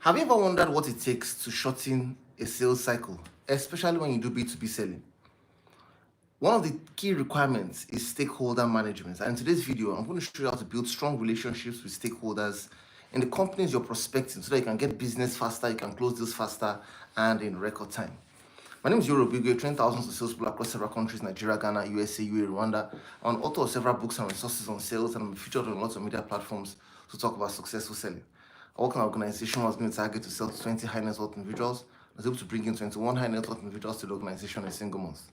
Have you ever wondered what it takes to shorten a sales cycle, especially when you do B2B selling? One of the key requirements is stakeholder management. And in today's video, I'm going to show you how to build strong relationships with stakeholders in the companies you're prospecting so that you can get business faster, you can close deals faster, and in record time. My name is Iyore. We train thousands of salespeople across several countries: Nigeria, Ghana, USA, UAE, Rwanda. I'm author of several books and resources on sales, and I'm featured on lots of media platforms to talk about successful selling. I work in an organization who has been targeted to sell to 20 high net worth individuals. I was able to bring in 21 high net worth individuals to the organization in a single month.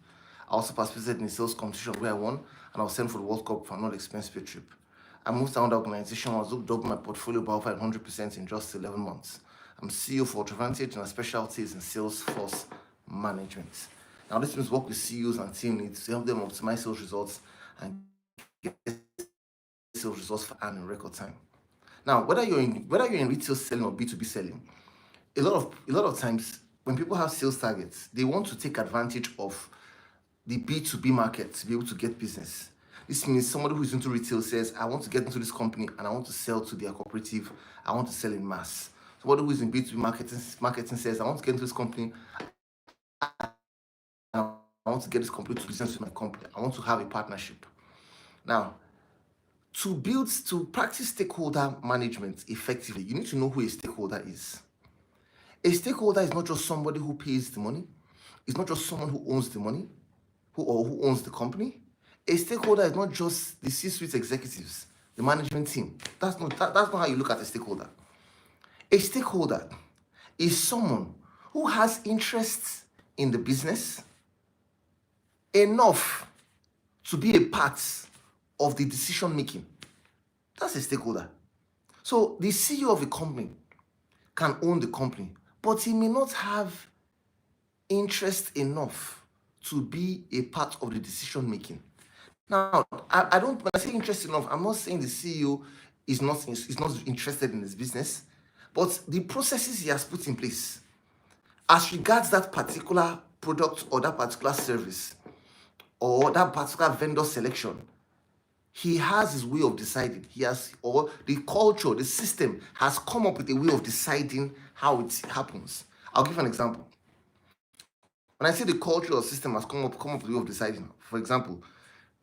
I also participated in a sales competition where I won, and I was sent for the World Cup for a non-expense paid trip. I moved around the organization. I was able to double my portfolio by over 100% in just 11 months. I'm CEO for Advantage, and my specialty is in Salesforce management. Now, this means work with CEOs and team leads to help them optimize sales results and get sales results for and in record time. Now, whether you're in retail selling or B2B selling, a lot of times when people have sales targets, they want to take advantage of the B2B market to be able to get business. This means somebody who is into retail says, I want to get into this company and I want to sell to their cooperative, I want to sell in mass. Somebody who is in B2B marketing says, I want to get into this company, I want to get this company to business with my company. I want to have a partnership. Now, to practice stakeholder management effectively, you need to know who a stakeholder is. A stakeholder is not just somebody who pays the money. It's not just someone who owns the money, who owns the company. A stakeholder is not just the C-suite executives, the management team. That's not how you look at a stakeholder. A stakeholder is someone who has interests in the business enough to be a part of the decision making. That's a stakeholder. So the CEO of a company can own the company, but he may not have interest enough to be a part of the decision making. Now, I don't, when I say interest enough, I'm not saying the CEO is not interested in his business, but the processes he has put in place as regards that particular product or that particular service or that particular vendor selection, he has his way of deciding. Or the culture, the system has come up with a way of deciding how it happens. I'll give an example. When I say the culture or system has come up with a way of deciding, for example,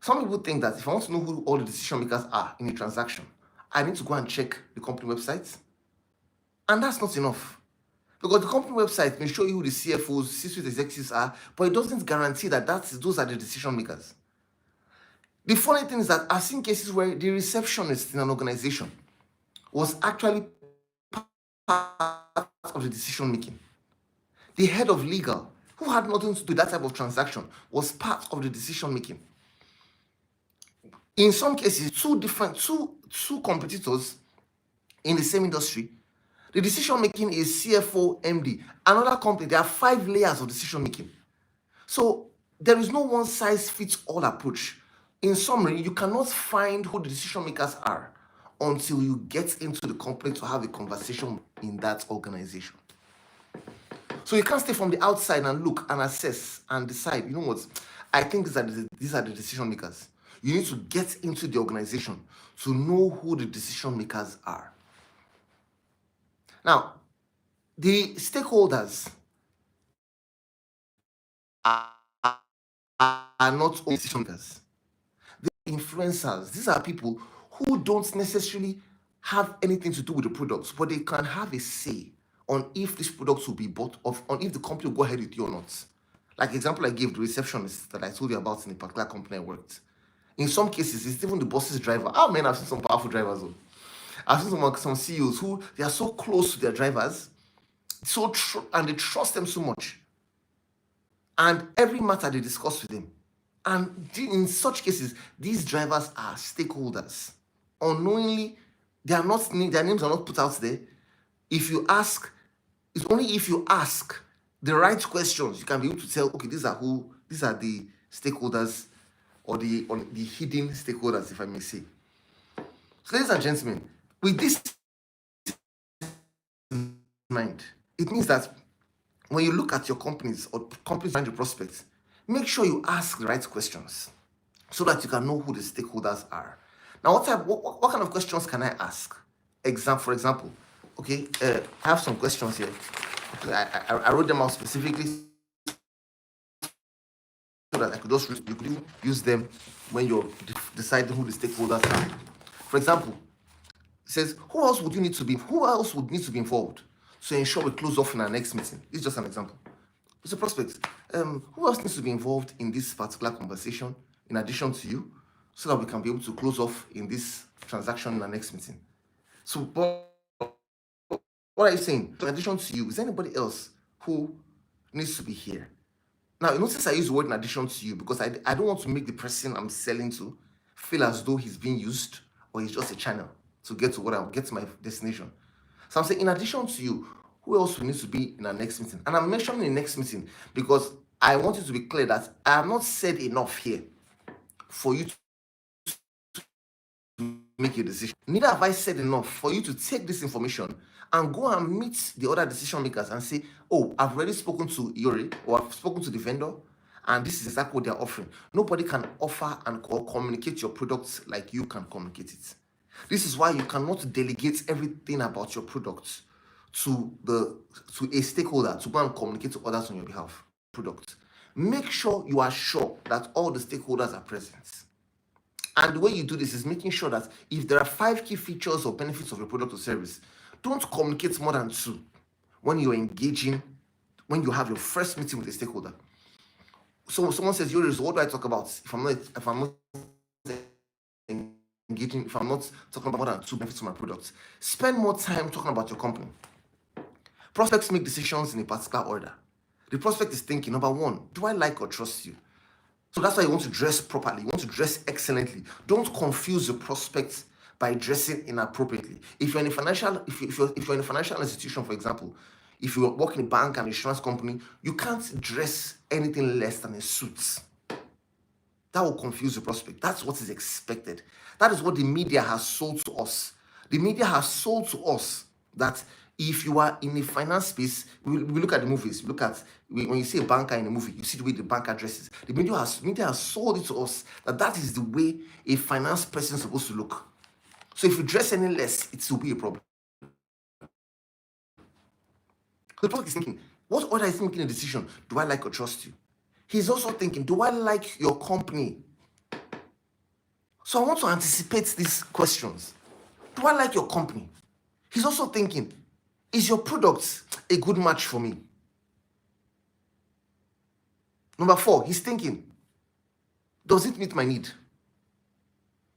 some people think that if I want to know who all the decision makers are in a transaction, I need to go and check the company website. And that's not enough. Because the company website may show you who the CFOs, C-suite executives are, but it doesn't guarantee that those are the decision makers. The funny thing is that I've seen cases where the receptionist in an organization was actually part of the decision making. The head of legal, who had nothing to do with that type of transaction, was part of the decision making. In some cases, two competitors in the same industry, the decision making is CFO, MD. Another company, there are 5 layers of decision making. So there is no one size fits all approach. In summary, you cannot find who the decision makers are until you get into the company to have a conversation in that organization. So you can't stay from the outside and look and assess and decide, you know what, I think these are the decision makers. You need to get into the organization to know who the decision makers are. Now, the stakeholders are not only decision makers. They're influencers. These are people who don't necessarily have anything to do with the products, but they can have a say on if this product will be bought off, on if the company will go ahead with you or not. Like the example I gave, the receptionist that I told you about in the particular company I worked. In some cases, it's even the boss's driver. Oh man, I've seen some powerful drivers though. I've seen some CEOs who they are so close to their drivers, and they trust them so much. And every matter they discuss with them. And in such cases, these drivers are stakeholders. Unknowingly, their names are not put out there. If you ask, it's only if you ask the right questions, you can be able to tell, okay, these are the stakeholders or the hidden stakeholders, if I may say. So, ladies and gentlemen, with this in mind, it means that when you look at your companies or companies trying to prospect, make sure you ask the right questions so that you can know who the stakeholders are. Now, what kind of questions can I ask? For example, Okay, I have some questions here. Okay, I wrote them out specifically so that I could just you could use them when you're deciding who the stakeholders are. For example, it says who else would need to be involved to ensure we close off in our next meeting? It's just an example. It's a prospect. Who else needs to be involved in this particular conversation in addition to you, so that we can be able to close off in this transaction in our next meeting? So, what are you saying? In addition to you, is there anybody else who needs to be here? Now, you notice I use the word in addition to you because I don't want to make the person I'm selling to feel as though he's being used or he's just a channel to get to my destination. So I'm saying, in addition to you, who else will need to be in our next meeting? And I'm mentioning the next meeting because I want you to be clear that I have not said enough here for you to make a decision. Neither have I said enough for you to take this information and go and meet the other decision makers and say, oh, I've already spoken to Iyore or I've spoken to the vendor and this is exactly what they're offering. Nobody can offer and communicate your products like you can communicate it. This is why you cannot delegate everything about your products to a stakeholder to go and communicate to others on your behalf. Products. Make sure you are sure that all the stakeholders are present. And the way you do this is making sure that if there are 5 key features or benefits of your product or service, don't communicate more than 2 when you're engaging, when you have your first meeting with a stakeholder. So someone says, Iyore, so what do I talk about if I'm not engaging, if I'm not talking about more than 2 benefits of my products? Spend more time talking about your company. Prospects make decisions in a particular order. The prospect is thinking, number 1, do I like or trust you? So that's why you want to dress properly. You want to dress excellently. Don't confuse the prospect by dressing inappropriately. If you're in a financial institution, for example, if you work in a bank and insurance company, you can't dress anything less than a suit. That will confuse the prospect. That's what is expected. That is what the media has sold to us. The media has sold to us that if you are in the finance space, we look at the movies. When you see a banker in a movie, you see the way the banker dresses. The media has sold it to us that is the way a finance person is supposed to look. So if you dress any less, it will be a problem. The prospect is thinking, what order is he making a decision? Do I like or trust you? He's also thinking, do I like your company? So I want to anticipate these questions. Do I like your company? He's also thinking, is your product a good match for me? Number 4, he's thinking, does it meet my need?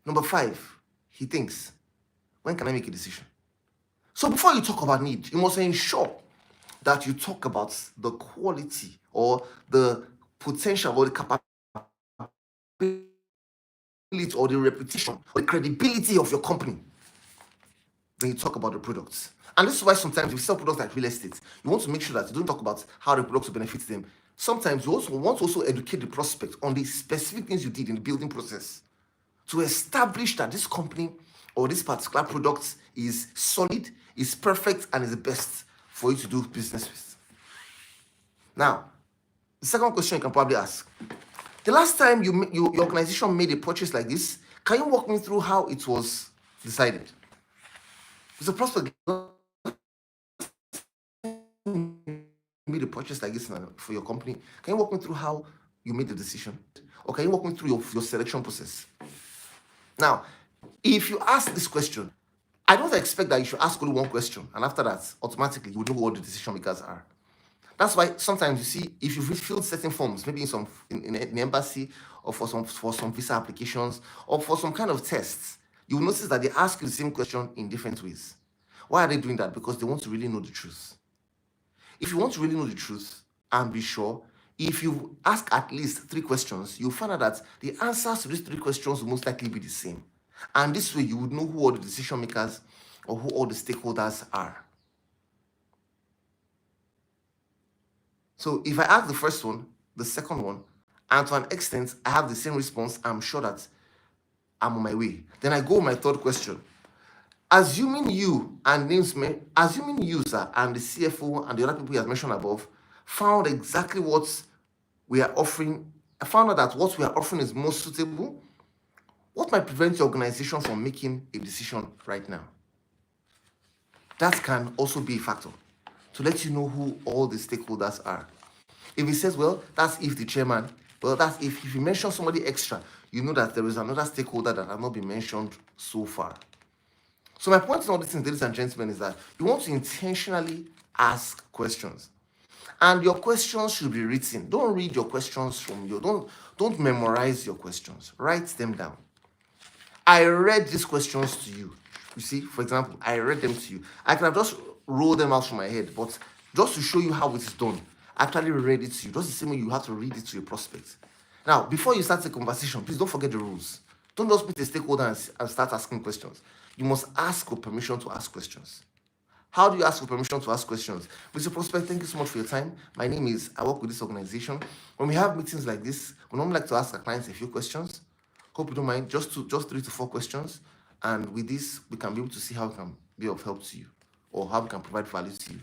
Number 5, he thinks, when can I make a decision? So before you talk about need, you must ensure that you talk about the quality or the potential or the capability or the reputation or the credibility of your company when you talk about the products. And this is why sometimes if you sell products like real estate, you want to make sure that you don't talk about how the products will benefit them. Sometimes you also want to educate the prospect on the specific things you did in the building process to establish that this company or this particular product is solid, is perfect, and is the best for you to do business with. Now, the second question you can probably ask, the last time your organization made a purchase like this, can you walk me through how it was decided? It's a prospect made a purchase like this for your company. Can you walk me through how you made the decision? Or can you walk me through your selection process? Now, if you ask this question, I don't expect that you should ask only one question, and after that, automatically you would know what the decision makers are. That's why sometimes you see, if you fill certain forms, maybe in the embassy or for some visa applications or for some kind of tests, you will notice that they ask you the same question in different ways. Why are they doing that? Because they want to really know the truth. If you want to really know the truth and be sure, if you ask at least 3 questions, you'll find out that the answers to these 3 questions will most likely be the same. And this way, you would know who all the decision makers or who all the stakeholders are. So if I ask the first one, the second one, and to an extent, I have the same response, I'm sure that I'm on my way. Then I go with my third question. Assuming you, sir, and the CFO and the other people he has mentioned above found exactly what we are offering, found out that what we are offering is most suitable, what might prevent your organization from making a decision right now? that can also be a factor to let you know who all the stakeholders are. If it says, well, that's if the chairman, well, that's if you mention somebody extra, you know that there is another stakeholder that has not been mentioned so far. So my point in all these things, ladies and gentlemen, is that you want to intentionally ask questions. And your questions should be written. Don't read your questions from your, don't memorize your questions. Write them down. I read these questions to you. You see, for example, I read them to you. I can have just rolled them out from my head, but just to show you how it is done, I actually read it to you. Just the same way you have to read it to your prospects. Now, before you start the conversation, please don't forget the rules. Don't just meet a stakeholder and start asking questions. You must ask for permission to ask questions. How do you ask for permission to ask questions? Mr. Prospect, thank you so much for your time. My name is, I work with this organization. When we have meetings like this, we normally like to ask our clients a few questions. Hope you don't mind, just 3 to 4 questions. And with this, we can be able to see how we can be of help to you or how we can provide value to you.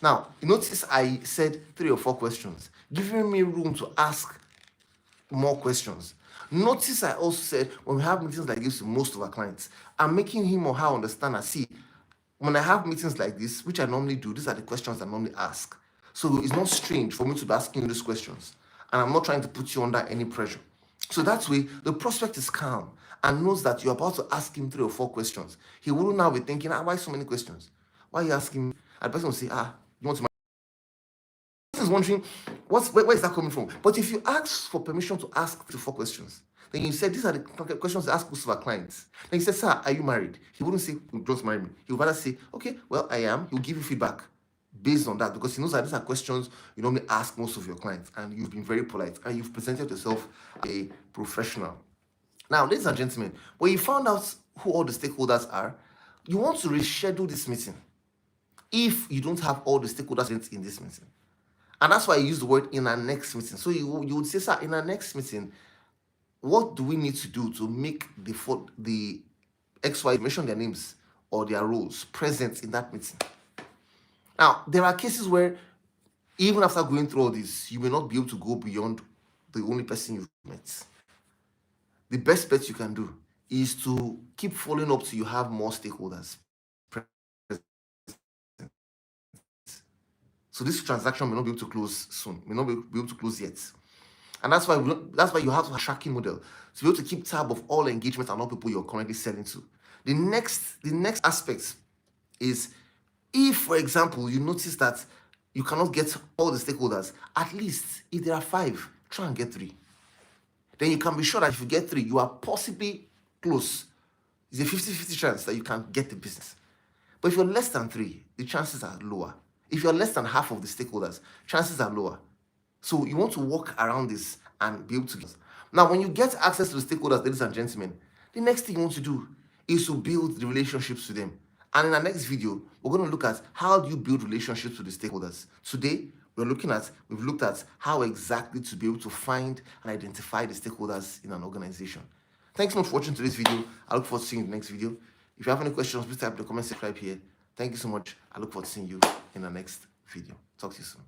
Now, you notice I said 3 or 4 questions, giving me room to ask more questions. Notice I also said when we have meetings like this with most of our clients, I'm making him or her understand and see, when I have meetings like this, which I normally do, these are the questions I normally ask. So it's not strange for me to be asking you these questions. And I'm not trying to put you under any pressure. So that way, the prospect is calm and knows that you're about to ask him 3 or 4 questions. He will now be thinking, why so many questions? Why are you asking me? And the person will say, you want to is wondering, where is that coming from? But if you ask for permission to ask 3 or 4 questions, then you said, these are the questions to ask most of our clients. Then you said, sir, are you married? He wouldn't say, just marry me. He would rather say, okay, well, I am. He'll give you feedback based on that because he knows that these are questions you normally ask most of your clients and you've been very polite and you've presented yourself a professional. Now, ladies and gentlemen, when you found out who all the stakeholders are, you want to reschedule this meeting if you don't have all the stakeholders in this meeting. And that's why I use the word in our next meeting. So you would say, sir, in our next meeting, what do we need to do to make the XY, mention their names or their roles present in that meeting? Now, there are cases where even after going through all this, you may not be able to go beyond the only person you've met. The best bet you can do is to keep following up till you have more stakeholders. So this transaction may not be able to close soon, may not be able to close yet. And that's why you have to have a tracking model to be able to keep tab of all engagements and all people you're currently selling to. The next aspect is if, for example, you notice that you cannot get all the stakeholders, at least if there are 5, try and get 3. Then you can be sure that if you get 3, you are possibly close. It's a 50-50 chance that you can get the business. But if you're less than 3, the chances are lower. If you're less than half of the stakeholders, chances are lower. So you want to work around this and be able to. Now, when you get access to the stakeholders, ladies and gentlemen, the next thing you want to do is to build the relationships with them. And in our next video, we're going to look at how do you build relationships with the stakeholders. Today, we've looked at how exactly to be able to find and identify the stakeholders in an organization. Thanks so much for watching today's video. I look forward to seeing you in the next video. If you have any questions, please type in the comment section right here. Thank you so much. I look forward to seeing you in the next video. Talk to you soon.